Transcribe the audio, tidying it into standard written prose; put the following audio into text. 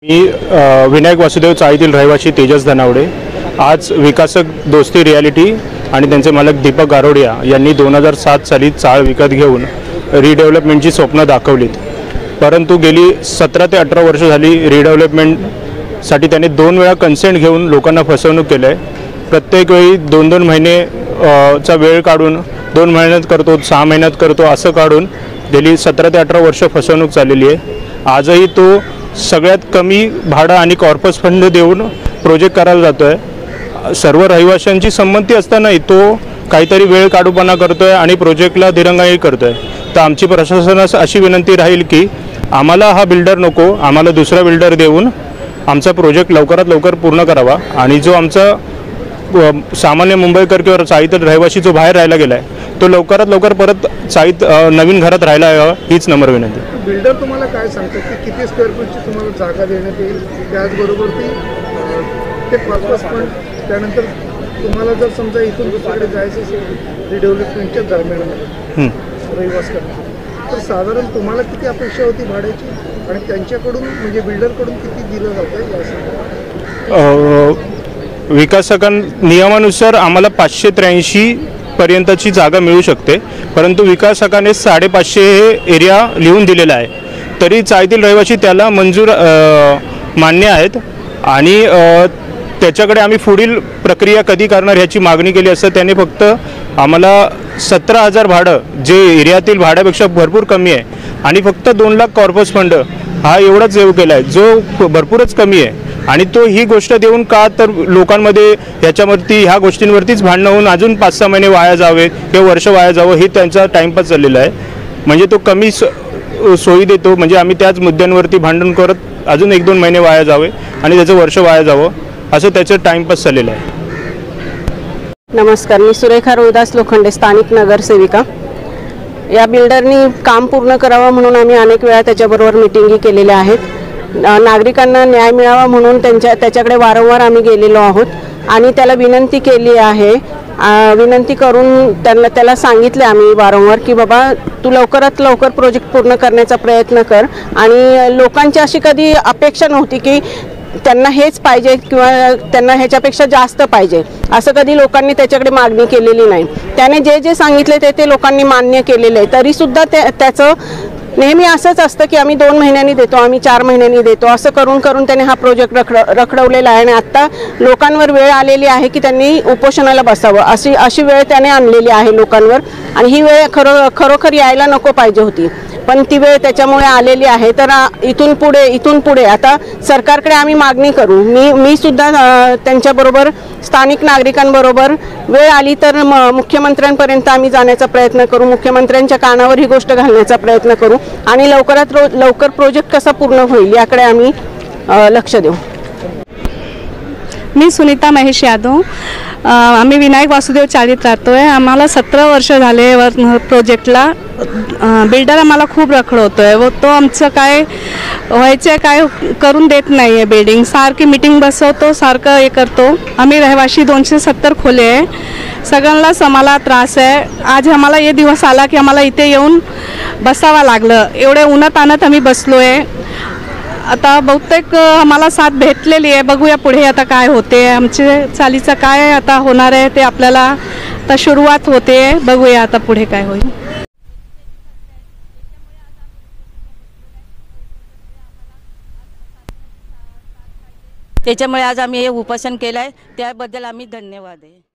मी विनायक वासुदेव चाळीतील रहिवासी तेजस धनावडे। आज विकासक दोस्ती रियालिटी आणि त्यांचे मालक दीपक गारोडिया यांनी 2007 साली चाळ विकत घेऊन रिडेव्हलपमेंटची स्वप्न दाखवलीत। परंतु गेली 17 ते 18 वर्ष झाली रिडेव्हलपमेंटसाठी त्यांनी 2 वेळा कन्सेंट घेऊन लोकांना फसवणूक केली आहे। प्रत्येक वेळी 2-2 महिने चा वेळ काढून 2 महिन्यात करतो 6 महिन्यात करतो असं काढून गेली 17 ते 18 वर्ष फसवणूक चाललेली आहे। आजही तो सगळ्यात कमी भाडं आणि कॉर्पस फंड देऊन प्रोजेक्ट करायला जातोय। सर्व रहिवाशांची संमती असतानाही तो काहीतरी वेळ काढूपणा करतोय आणि प्रोजेक्टला दिरंगाई करतोय। तर आमची प्रशासनास अशी विनंती राहील की आम्हाला हा बिल्डर नको, आम्हाला दुसरा बिल्डर देऊन आमचा प्रोजेक्ट लवकरात लवकर पूर्ण करावा आणि जो आमचा सामान्य मुंबईकर किंवा चाळीतील रहिवासी जो बाहेर राहायला गेलाय तो लवकरात लवकर परत चाळीत नवीन घरात राहायला यावा हीच नम्र विनंती। बिल्डर तुम्हाला काय सांगतात की किती स्क्वेअर फूटची तुम्हाला जागा देण्यात येईल, त्याचबरोबर ते कॉर्पस फंड त्यानंतर तुम्हाला जर समजा इथून दुसरीकडे जायचं असेल रिडेव्हलपमेंटच्या दरम्यान रहिवास करणार तर साधारण तुम्हाला किती अपेक्षा होती भाड्याची आणि त्यांच्याकडून म्हणजे बिल्डरकडून किती दिलं जातं? विकासकां नियमानुसार आम्हाला 583 पर्यंतची जागा मिळू शकते, परंतु विकासकाने 550 हे एरिया लिहून दिलेला आहे। तरी चाळीतील रहिवासी त्याला मंजूर मान्य आहेत आणि त्याच्याकडे आम्ही पुढील प्रक्रिया कधी करणार ह्याची मागणी केली असता त्याने फक्त आम्हाला 17,000 भाडं जे एरियातील भाड्यापेक्षा भरपूर कमी आहे आणि फक्त 2 लाख कॉर्पस फंड हा एवढाच सेव्ह केला आहे जो भरपूरच कमी आहे। आणि तो ही गोष्ट देऊन का तर लोकांमध्ये ह्याच्यावरती ह्या गोष्टींवरतीच भांडणं होऊन अजून 5-6 महिने वाया जावे किंवा वर्ष वाया जावं हे त्यांचा टाइमपास चाललेला आहे। म्हणजे तो कमी सोयी देतो, म्हणजे आम्ही त्याच मुद्द्यांवरती भांडण करत अजून 1-2 महिने वाया जावे आणि त्याचं वर्ष वाया जावं असं त्याचं टाइमपास चाललेलं आहे। नमस्कार, मी सुरेखा रोहिदास लोखंडे, स्थानिक नगरसेविका। या बिल्डरनी काम पूर्ण करावं म्हणून आम्ही अनेक वेळा त्याच्याबरोबर मीटिंगी केलेल्या आहेत। नागरिकांना न्याय मिळावा म्हणून त्याच्याकडे वारंवार आम्ही गेलेलो आहोत आणि त्याला विनंती केली आहे। विनंती करून त्याला सांगितले आम्ही वारंवार की बाबा तू लवकरात लवकर प्रोजेक्ट पूर्ण करण्याचा प्रयत्न कर। आणि लोकांची अशी कधी अपेक्षा नव्हती की त्यांना हेच पाहिजे किंवा त्यांना ह्याच्यापेक्षा जास्त पाहिजे, असं कधी लोकांनी त्याच्याकडे मागणी केलेली नाही। त्याने जे सांगितले ते लोकांनी मान्य केलेले आहे। तरीसुद्धा त्याचं नेहमी असंच असतं की आम्ही 2 महिन्यांनी देतो, आम्ही 4 महिन्यांनी देतो, असं करून त्याने हा प्रोजेक्ट रखडवलेला आहे। आणि आत्ता लोकांवर वेळ आलेली आहे की त्यांनी उपोषणाला बसावं, अशी वेळ त्याने आणलेली आहे लोकांवर। आणि ही वेळ खरोखर यायला नको पाहिजे होती, पण ती वेळ त्याच्यामुळे आलेली आहे। तर इथून पुढे आता सरकारकडे आम्ही मागणी करू। मी सुद्धा त्यांच्याबरोबर स्थानिक नागरिकांबरोबर वेळ आली तर मुख्यमंत्र्यांपर्यंत आम्ही जाण्याचा प्रयत्न करू, मुख्यमंत्र्यांच्या कानावर ही गोष्ट घालण्याचा प्रयत्न करू आणि लवकरात लवकर प्रोजेक्ट कसा पूर्ण होईल याकडे आम्ही लक्ष देऊ। मी सुनीता महेश यादव, आम्ही विनायक वासुदेव चाळीत राहतोय। आम्हाला 17 वर्ष झाले प्रोजेक्टला। बिल्डर आम्हाला खूप रखडवतोय व तो आमचं काय व्हायचं काय करून देत नाही आहे। बिल्डिंग सारखी मीटिंग बसवतो, सारखं हे करतो। आम्ही रहिवाशी 270 खोले आहे, सगळ्यांनाच आम्हाला त्रास आहे। आज आम्हाला हे दिवस आला की आम्हाला इथे येऊन बसावं लागलं, एवढे उन्हातान्हात आम्ही बसलो आहे। आता बहुतेक आम्हाला साथ भेटलेली आहे, बघूया पुढे आता काय होते, आमचे चालीचं काय आता होणार आहे ते आपल्याला आता सुरुवात होते, बघूया आता पुढे काय होईल। त्याच्यामुळे आज आम्ही हे उपोषण केलं आहे, त्याबद्दल आम्ही धन्यवाद आहे।